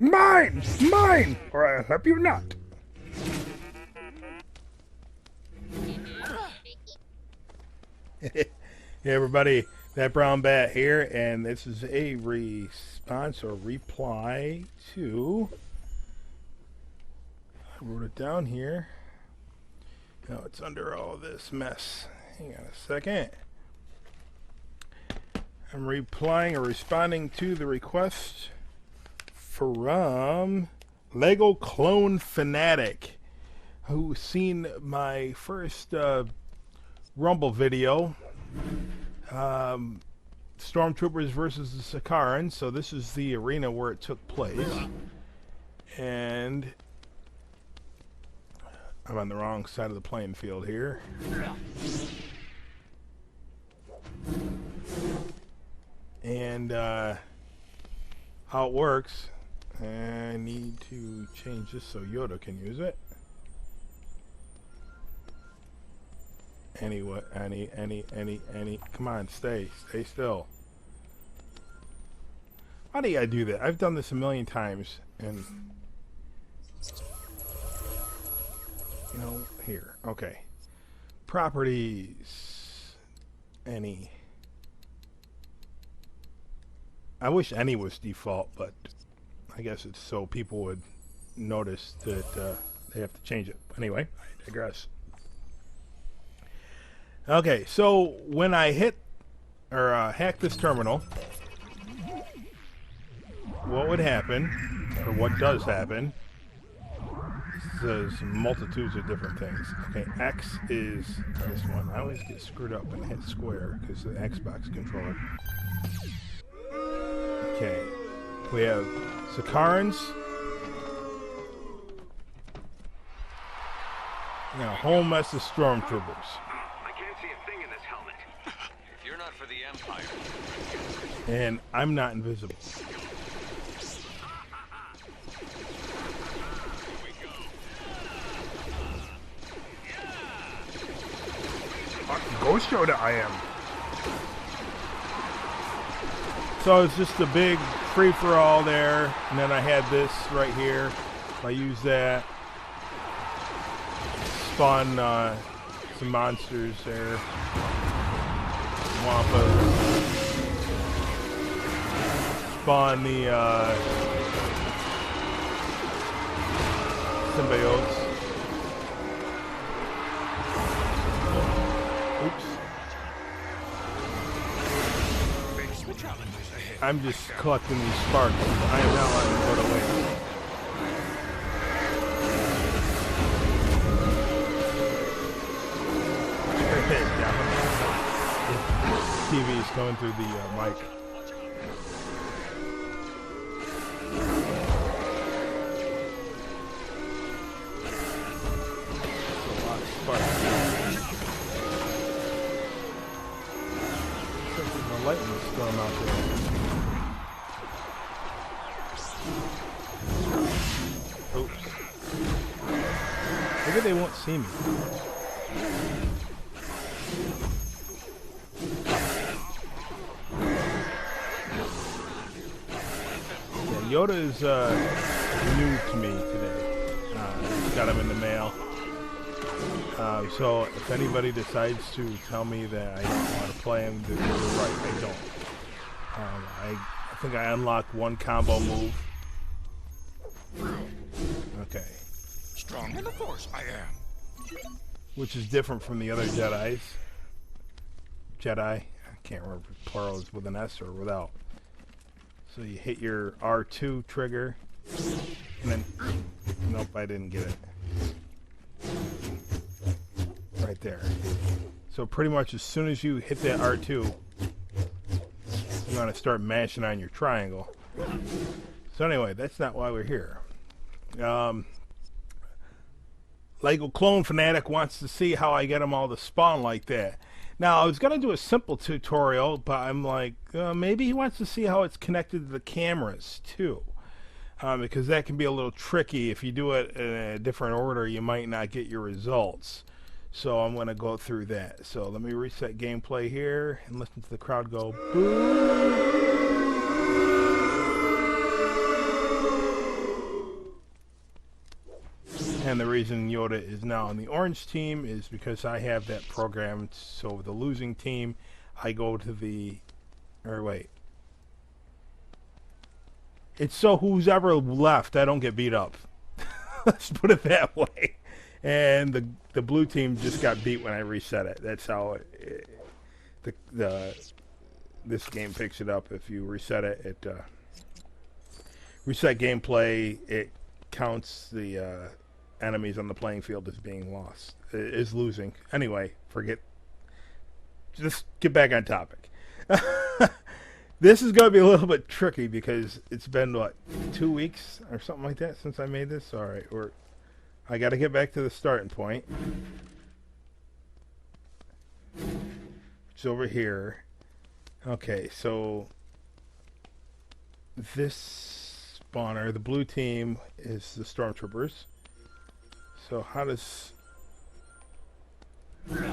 Mine! Mine! Or I'll help you not. Hey everybody, that brown bat here, and this is a response or reply to, I wrote it down here. Now it's under all this mess. Hang on a second. I'm replying or responding to the request from Lego Clone Fanatic, who's seen my first Rumble video, Stormtroopers versus the Sakarans. So this is the arena where it took place, and I'm on the wrong side of the playing field here. And how it works, I need to change this so Yoda can use it. Any, come on, stay still. Why do I do that? I've done this a million times, and you know, here, okay. Properties, any. I wish any was default, but I guess it's so people would notice that they have to change it. Anyway, I digress. Okay, so when I hit or hack this terminal, what would happen, or what does happen, there's multitudes of different things. Okay, X is this one. I always get screwed up and hit square because of the Xbox controller. Okay, we have Sakarans. And a whole mess of Stormtroopers. For the Empire. And I'm not invisible. Ghost Yoda I am. So it's just a big free-for-all there, and then I had this right here. I use that. Spawn some monsters there. Wampas. Spawn the symbiotes. Oops. I'm just collecting these sparks. I am not letting them go to waste. TV is going through the mic. That's a lot of sparks. There's a lightning storm out there. Oops. Maybe they won't see me. Yoda is new to me today. Just got him in the mail. So if anybody decides to tell me that I don't want to play him, they're right, I don't. I think I unlocked one combo move. Okay. Strong in the Force I am. Which is different from the other Jedis. Jedi. I can't remember if plural is with an S or without. So you hit your R2 trigger, and then, nope, I didn't get it. Right there. So pretty much as soon as you hit that R2, you want to start mashing on your triangle. So anyway, that's not why we're here. Lego Clone Fanatic wants to see how I get them all to spawn like that. Now, I was going to do a simple tutorial, but I'm like, maybe he wants to see how it's connected to the cameras, too. Because that can be a little tricky. If you do it in a different order, you might not get your results. So I'm going to go through that. So let me reset gameplay here and listen to the crowd go, boo. And the reason Yoda is now on the orange team is because I have that programmed. So the losing team, I go to the... Or wait. It's so who's ever left, I don't get beat up. Let's put it that way. And the blue team just got beat when I reset it. That's how this game picks it up. If you reset it, it reset gameplay. It counts the enemies on the playing field as being lost, is losing. Anyway, forget. Just get back on topic. This is going to be a little bit tricky because it's been, what, 2 weeks or something like that since I made this? All right, I got to get back to the starting point. It's over here. Okay, so this spawner, the blue team, is the stormtroopers. So how does...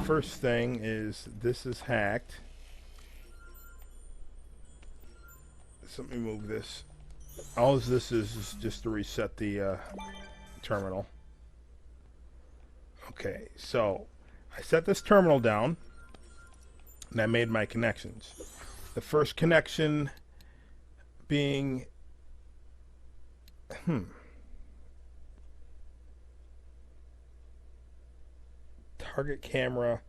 First thing is this is hacked. So let me move this. All this is just to reset the terminal. Okay, so I set this terminal down and I made my connections. The first connection being target camera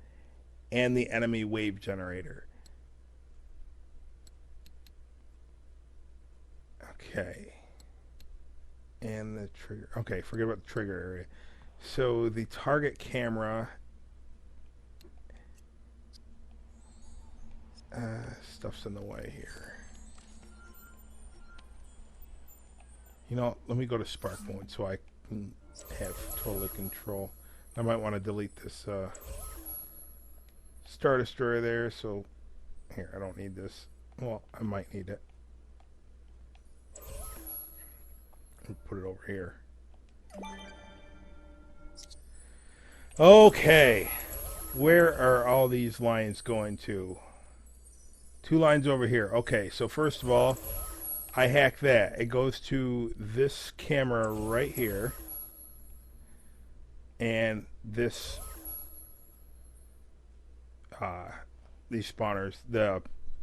and the enemy wave generator. Okay. And the trigger. Okay, forget about the trigger area. So the target camera stuff's in the way here. You know, let me go to Spark mode so I can have total control. I might want to delete this Star Destroyer there. So here, I don't need this. Well, I might need it. Put it over here. Okay, where are all these lines going to? 2 lines over here. Okay, so first of all, I hack that. It goes to this camera right here, and this these spawners,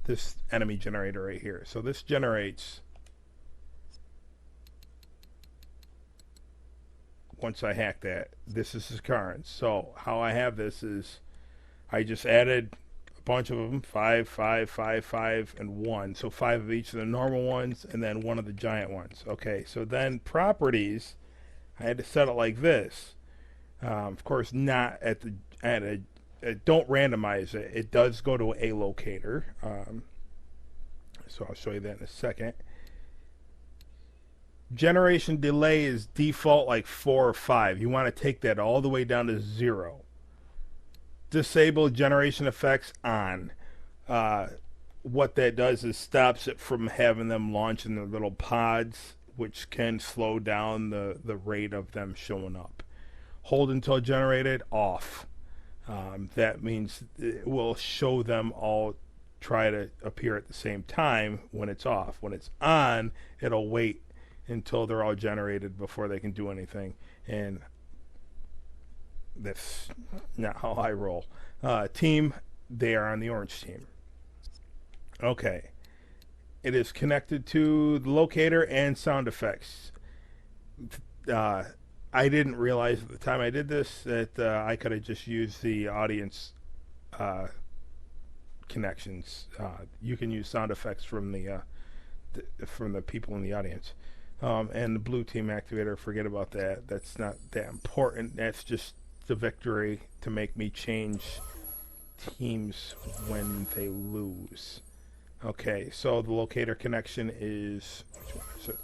this enemy generator right here. So this generates. Once I hack that, this is his currents. So how I have this is I just added a bunch of them, 5, 5, 5, 5, and 1. So 5 of each of the normal ones, and then 1 of the giant ones. Okay, so then properties, I had to set it like this. Of course, not at a don't randomize it. It does go to a locator. So I'll show you that in a second. Generation delay is default like 4 or 5. You want to take that all the way down to 0. Disable generation effects on. What that does is stops it from having them launch in their little pods, which can slow down the rate of them showing up. Hold until generated, off. That means it will show them all try to appear at the same time when it's off. When it's on, it'll wait until they're all generated before they can do anything, and that's not how I roll. Team, they are on the orange team. Okay, it is connected to the locator and sound effects. I didn't realize at the time I did this that I could have just used the audience connections. You can use sound effects from the people in the audience. And the blue team activator, forget about that. That's not that important. That's just the victory to make me change teams when they lose. Okay, so the locator connection is, which one is it?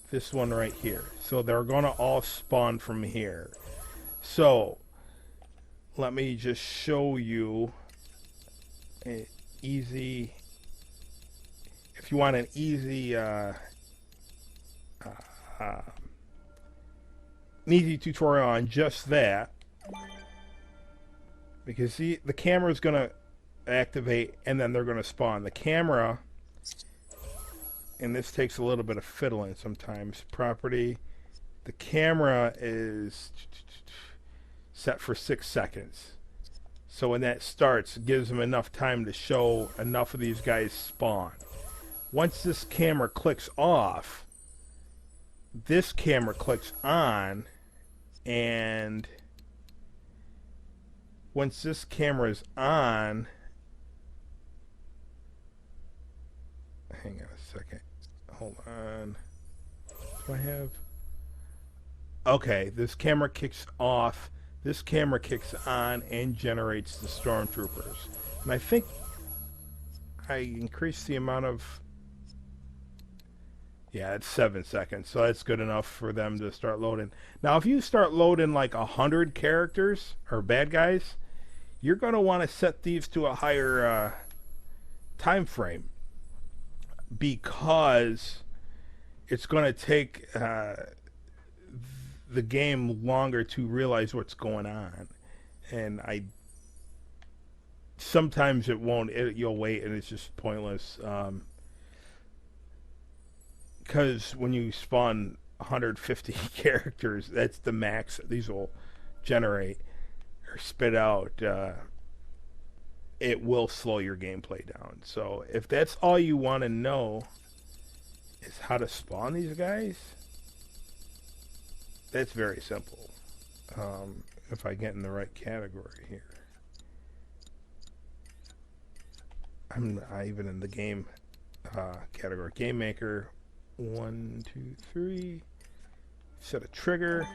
This one right here. So they're going to all spawn from here. So let me just show you an easy... If you want an easy tutorial on just that, because see, the camera is going to activate and then they're going to spawn. The camera, and this takes a little bit of fiddling sometimes. Property, the camera is set for 6 seconds. So when that starts, it gives them enough time to show enough of these guys spawn. Once this camera clicks off, this camera clicks on, and once this camera is on, hang on a second, hold on, do I have, okay, this camera kicks off, this camera kicks on and generates the stormtroopers. And I think I increased the amount of, yeah, it's 7 seconds, so that's good enough for them to start loading. Now, if you start loading like 100 characters or bad guys, you're going to want to set these to a higher time frame, because it's going to take the game longer to realize what's going on. And sometimes it won't. You'll wait, and it's just pointless. Because when you spawn 150 characters, that's the max these will generate or spit out. It will slow your gameplay down. So if that's all you want to know is how to spawn these guys, that's very simple. If I get in the right category here, I'm not even in the game category. Game maker. 1, 2, 3. Set a trigger.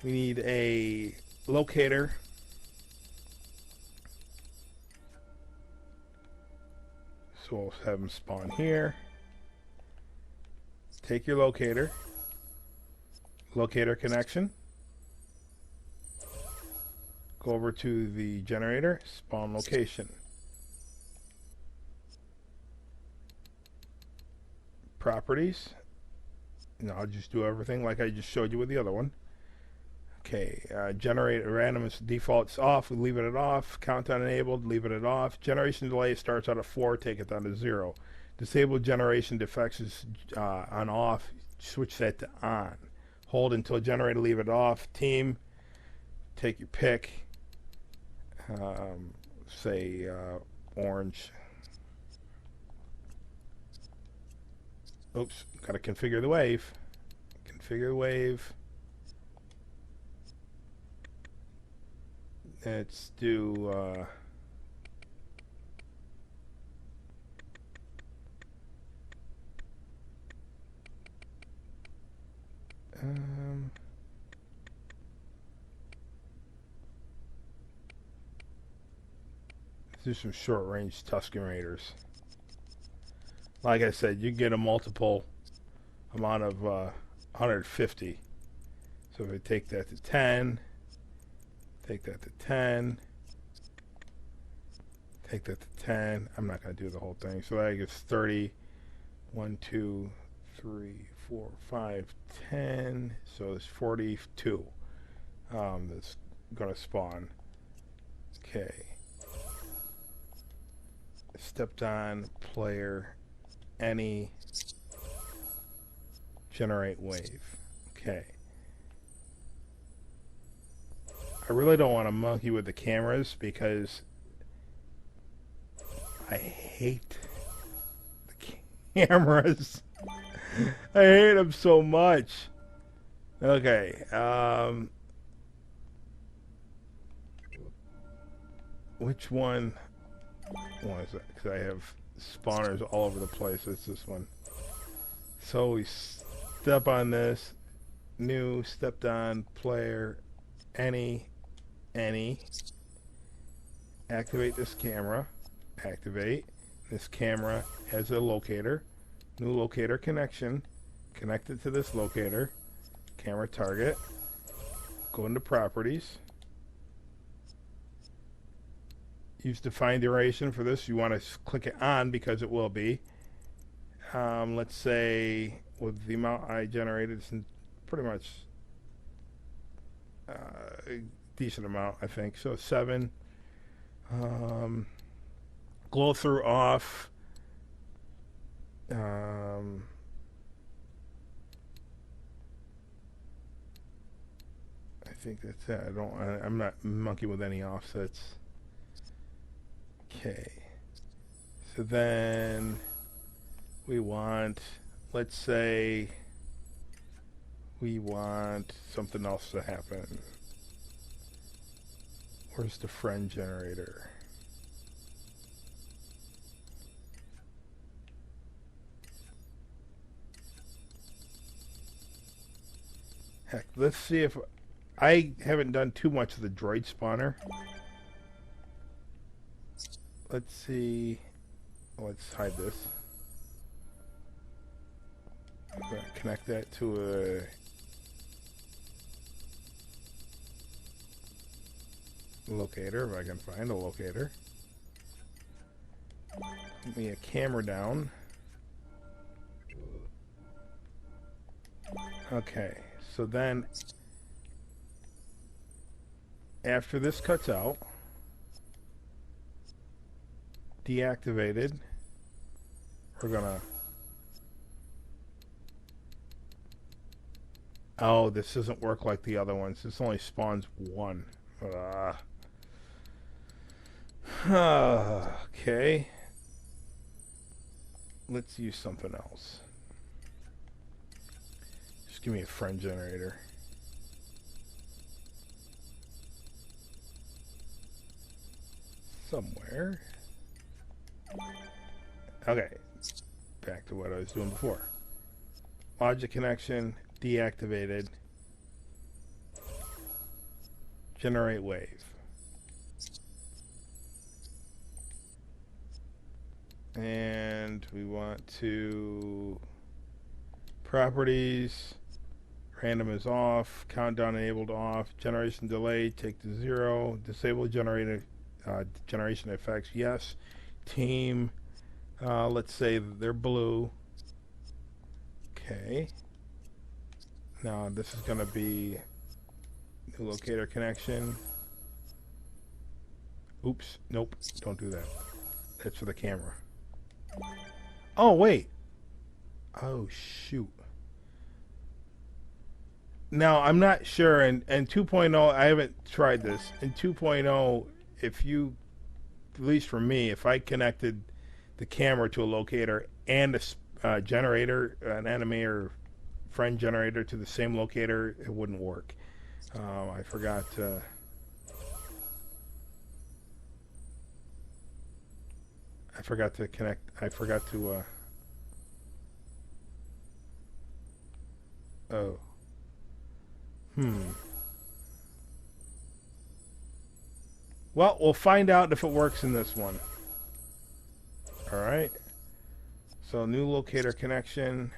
We need a locator. So we'll have them spawn here. Take your locator. Locator connection. Go over to the generator. Spawn location. Properties. And I'll just do everything like I just showed you with the other one. Okay, generate a random defaults off, we leave it at off. Countdown enabled, leave it at off. Generation delay starts out at 4, take it down to 0. Disable generation defects is on off, switch that to on. Hold until generator, leave it off. Team, take your pick. Say orange. Oops, gotta configure the wave. Configure the wave. Let's do let's do some short range Tusken Raiders. Like I said, you get a multiple amount of 150. So if I take that to 10, take that to 10, take that to 10. I'm not going to do the whole thing. So that gives 30. 1, 2, 3, 4, 5, 10. So there's 42 that's going to spawn. Okay. Stepped on player. Any generate wave. Okay. I really don't want to monkey with the cameras because I hate the cameras. I hate them so much. Okay. Which one was it? Because I have spawners all over the place. It's this one. So we step on this. New, stepped on, player, any. Activate this camera. Activate. This camera has a locator. New locator connection. Connect it to this locator. Camera target. Go into properties. Use define duration for this. You want to click it on because it will be. Let's say with the amount I generated, it's pretty much a decent amount, I think. So 7. Glow through off. think that's it. I'm not monkeying with any offsets. Okay. So then we want, let's say, we want something else to happen. Where's the friend generator? Heck, let's see if I haven't done too much of the droid spawner. Let's see. Let's hide this. I'm going to connect that to a locator, if I can find a locator. Put me a camera down. Okay, so then after this cuts out, deactivated, we're gonna, oh, this doesn't work like the other ones. This only spawns one. Okay, let's use something else. Just give me a friend generator. Somewhere. Okay, back to what I was doing before. Logic connection deactivated. Generate wave. And we want to properties, random is off, countdown enabled off, generation delay take to 0, disable generation effects, yes. Team, let's say they're blue. Okay. Now this is going to be new locator connection. Oops, nope, don't do that. That's for the camera. Oh, wait. Oh, shoot. Now, I'm not sure, and 2.0, I haven't tried this. In 2.0, if you, at least for me, if I connected the camera to a locator and a generator, an animator friend generator to the same locator, it wouldn't work. I forgot to... connect. I forgot to, oh. Well, we'll find out if it works in this one. Alright. So, new locator connection.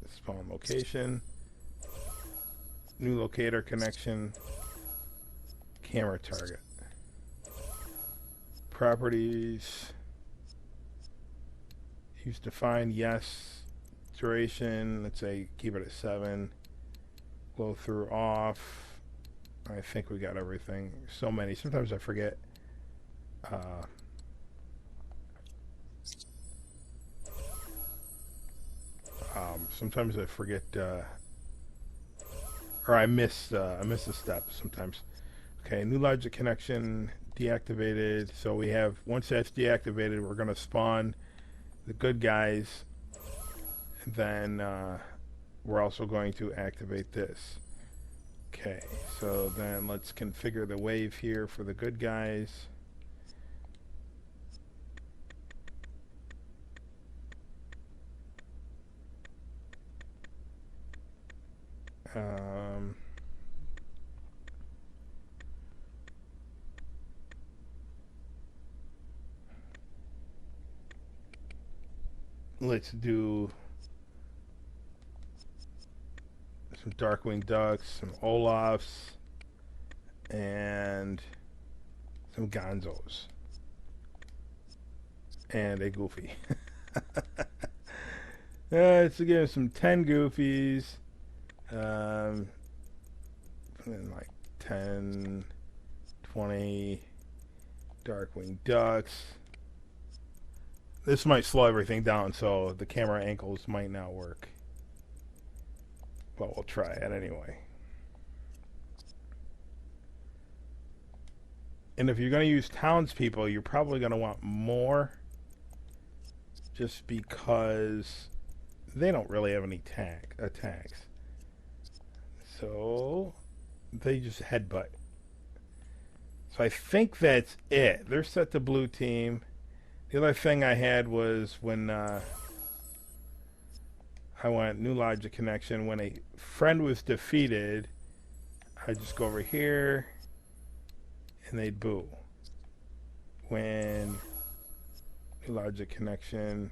Spawn location. New locator connection. Camera target. Properties. Use define, yes. Duration, let's say keep it at 7. Flow through off. I think we got everything. So many. Sometimes I forget. Sometimes I forget, or I miss a step sometimes. Okay, new logic connection deactivated. So we have, once that's deactivated, we're going to spawn the good guys. And then we're also going to activate this. Okay, so then let's configure the wave here for the good guys. Let's do some Darkwing Ducks, some Olafs, and some Gonzos. And a Goofy. Let's give some 10 Goofies. And like 10, 20 Darkwing Ducks. This might slow everything down, so the camera angles might not work. But we'll try it anyway. And if you're going to use townspeople, you're probably going to want more, just because they don't really have any attacks. So they just headbutt. So I think that's it. They're set to blue team. The other thing I had was when I went new logic connection, when a friend was defeated, I just go over here and they'd boo. When new logic connection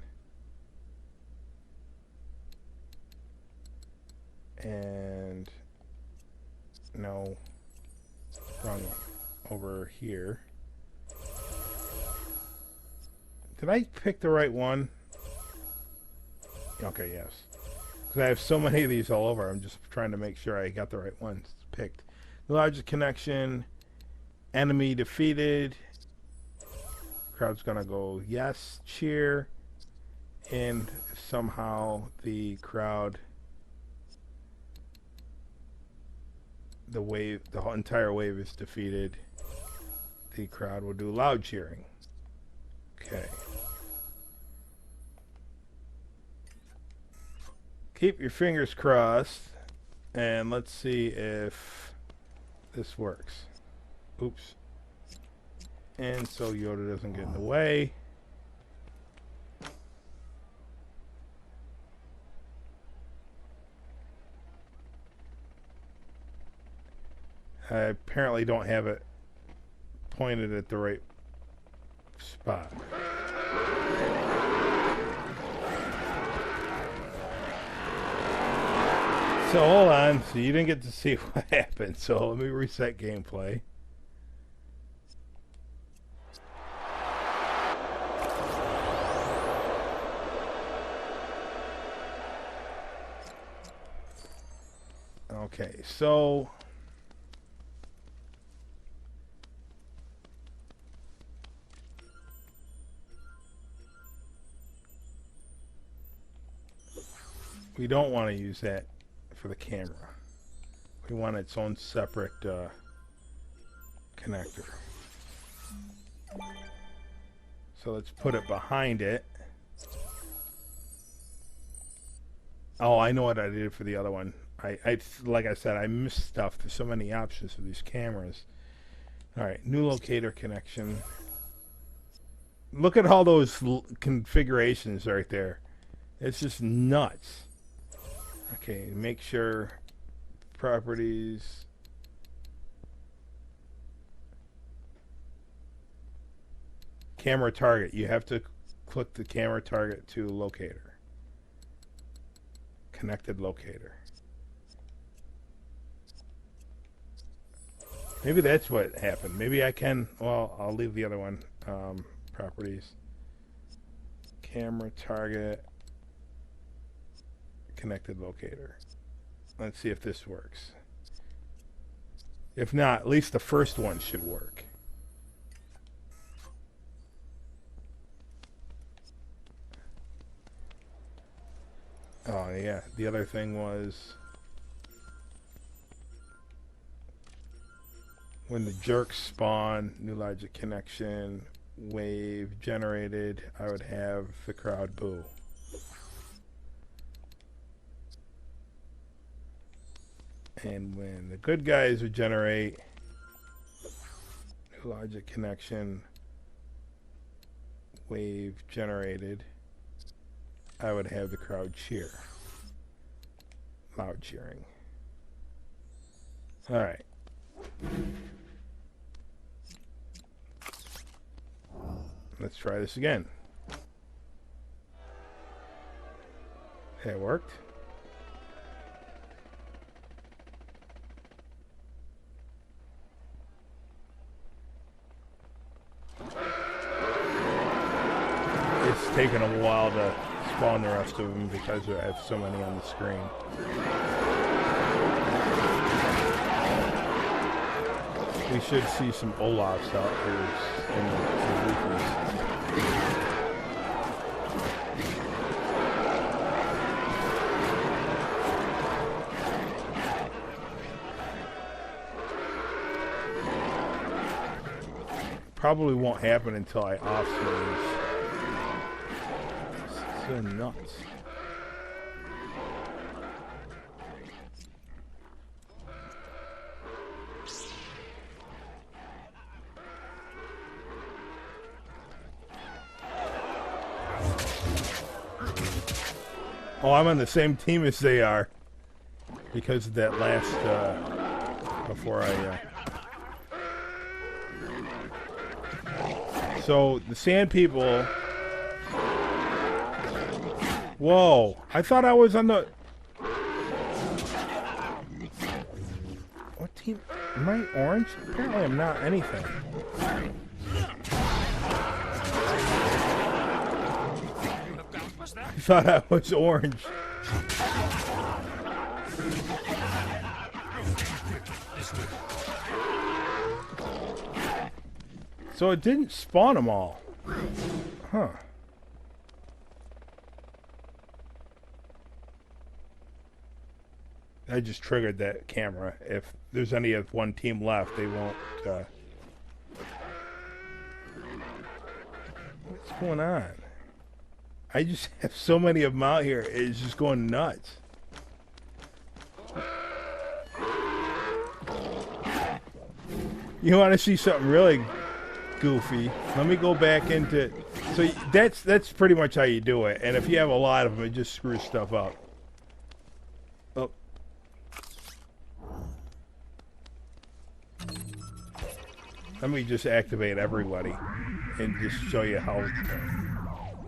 and no, wrong one. Over here. Did I pick the right one? Okay, yes. Because I have so many of these all over. I'm just trying to make sure I got the right ones picked. The largest connection. Enemy defeated. Crowd's gonna go yes, cheer. And somehow the crowd, the whole entire wave is defeated, the crowd will do loud cheering. Okay. Keep your fingers crossed, and let's see if this works. Oops. And so Yoda doesn't get in the way. I apparently don't have it pointed at the right spot. So hold on, so you didn't get to see what happened, so let me reset gameplay. Okay, so we don't want to use that for the camera. We want its own separate connector. So let's put it behind it. Oh, I know what I did for the other one. I like I said, I missed stuff. There's so many options for these cameras. All right, new locator connection. Look at all those configurations right there. It's just nuts. Okay, make sure properties. Camera target. You have to click the camera target to locator. Connected locator. Maybe that's what happened. Maybe I can, well, I'll leave the other one. Properties. Camera target. Connected locator. Let's see if this works. If not, at least the first one should work. Oh yeah, the other thing was when the jerks spawn, new logic connection, wave generated, I would have the crowd boo. And when the good guys would generate, new logic connection, wave generated, I would have the crowd cheer. Loud cheering. Alright. Let's try this again. Hey, it worked. It's taken a while to spawn the rest of them because I have so many on the screen. We should see some Olafs out here in the Goofys. probably won't happen until I off-switch. So nuts. Oh, I'm on the same team as they are because of that last before I so the sand people. Whoa, I thought I was on the what team? Am I orange? Apparently I'm not anything. I thought I was orange. So it didn't spawn them all. Huh. I just triggered that camera. If there's any of one team left, they won't... What's going on? I just have so many of them out here. It's just going nuts. You want to see something really goofy? Let me go back into... So that's pretty much how you do it. And if you have a lot of them, it just screws stuff up. Oh. Let me just activate everybody and just show you how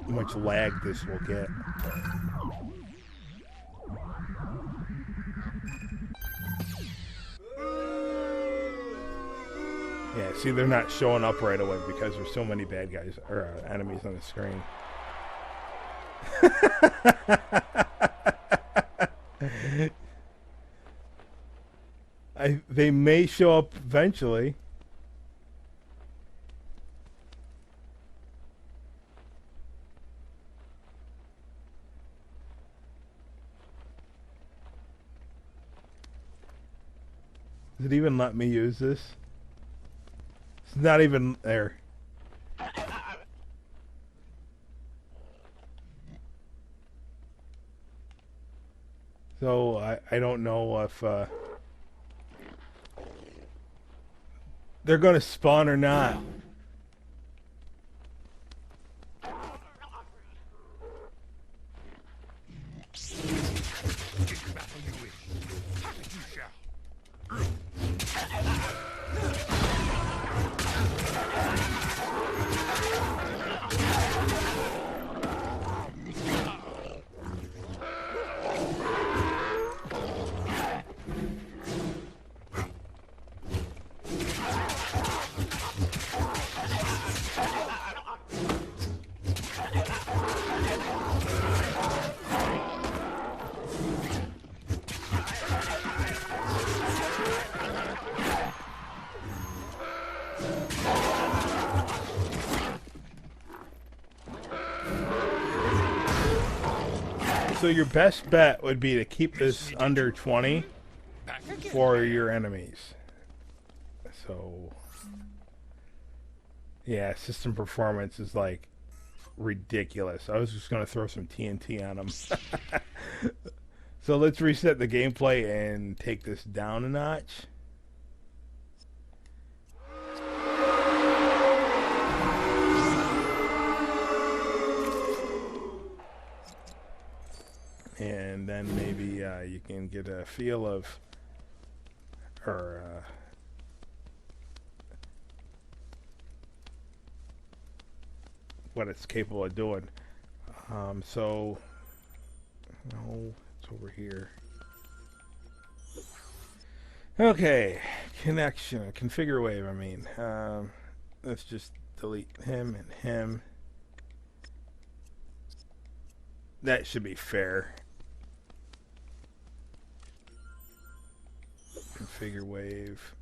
much lag this will get. Yeah, see, they're not showing up right away because there's so many bad guys or enemies on the screen. They may show up eventually. Does it even let me use this? It's not even there. So I don't know if they're going to spawn or not. So your best bet would be to keep this under 20 for your enemies. So, yeah, system performance is like ridiculous. I was just going to throw some TNT on them. So let's reset the gameplay and take this down a notch. And then maybe you can get a feel of, or what it's capable of doing. So, no, it's over here. Okay, connection, configure wave. I mean, let's just delete him and him. That should be fair. Configure wave.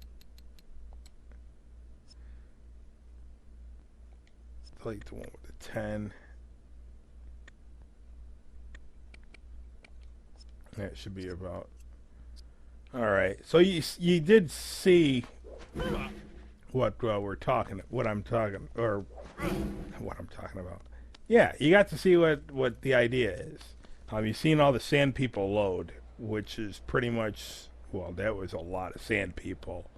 Delete the one with the 10. That should be about. All right. So you did see what I'm talking about. Yeah, you got to see what the idea is. You've seen all the sand people load, which is pretty much, well, that was a lot of sand people.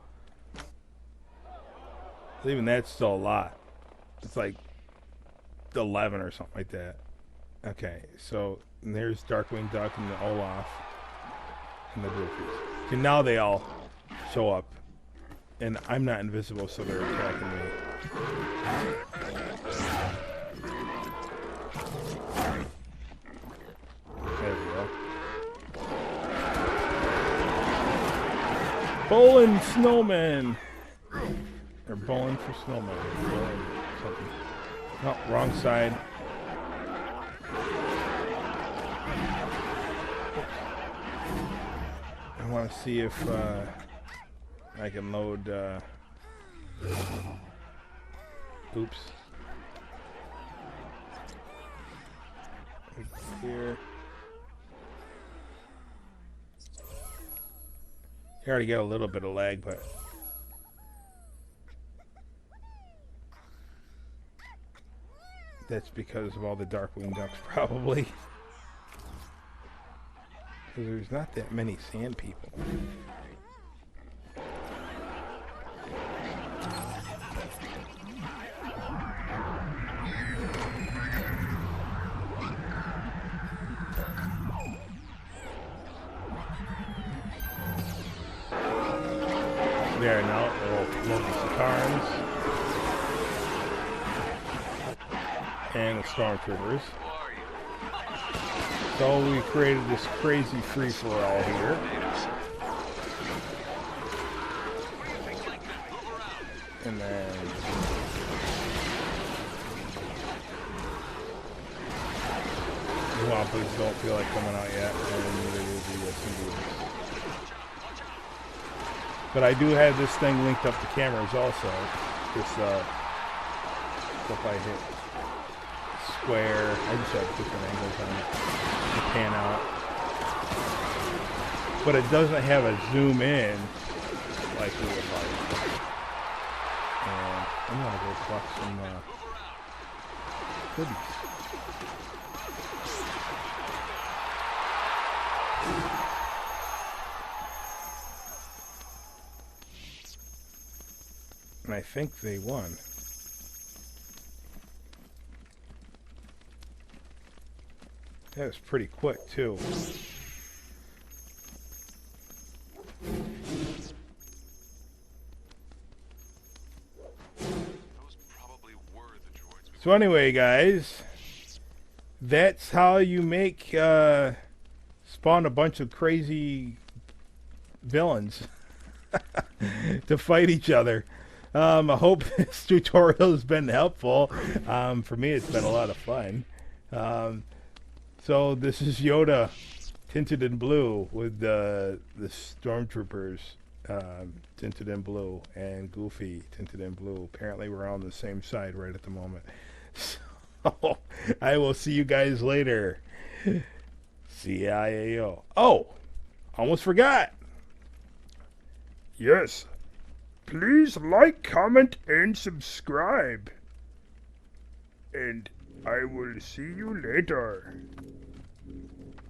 Even that's still a lot. It's like 11 or something like that. Okay, so there's Darkwing Duck and the Olaf and the Goofies. So now they all show up, and I'm not invisible, so they're attacking me. There we go. Bowling snowman. Or bowling for snowman. Bowling something. No, wrong side. I want to see if I can load. Oops. Here. You already get a little bit of lag, but that's because of all the Darkwing Ducks, probably. Because there's not that many sand people. There, now we'll load the Sakarans and the Stormtroopers. So we created this crazy free-for-all here. And then the Wampas don't feel like coming out yet, and neither do the Symbiotes. But I do have this thing linked up to cameras also. This if I hit square, I just have different angles on it to pan out. But it doesn't have a zoom in like we would like. And I'm gonna go pluck some goodies. And I think they won. That was pretty quick, too. So anyway, guys, that's how you make spawn a bunch of crazy villains to fight each other. I hope this tutorial has been helpful. For me, it's been a lot of fun. So this is Yoda, tinted in blue, with the Stormtroopers tinted in blue, and Goofy tinted in blue. Apparently, we're on the same side right at the moment. So I will see you guys later. CIAO. Oh, almost forgot. Yes. Please like, comment, and subscribe. And I will see you later.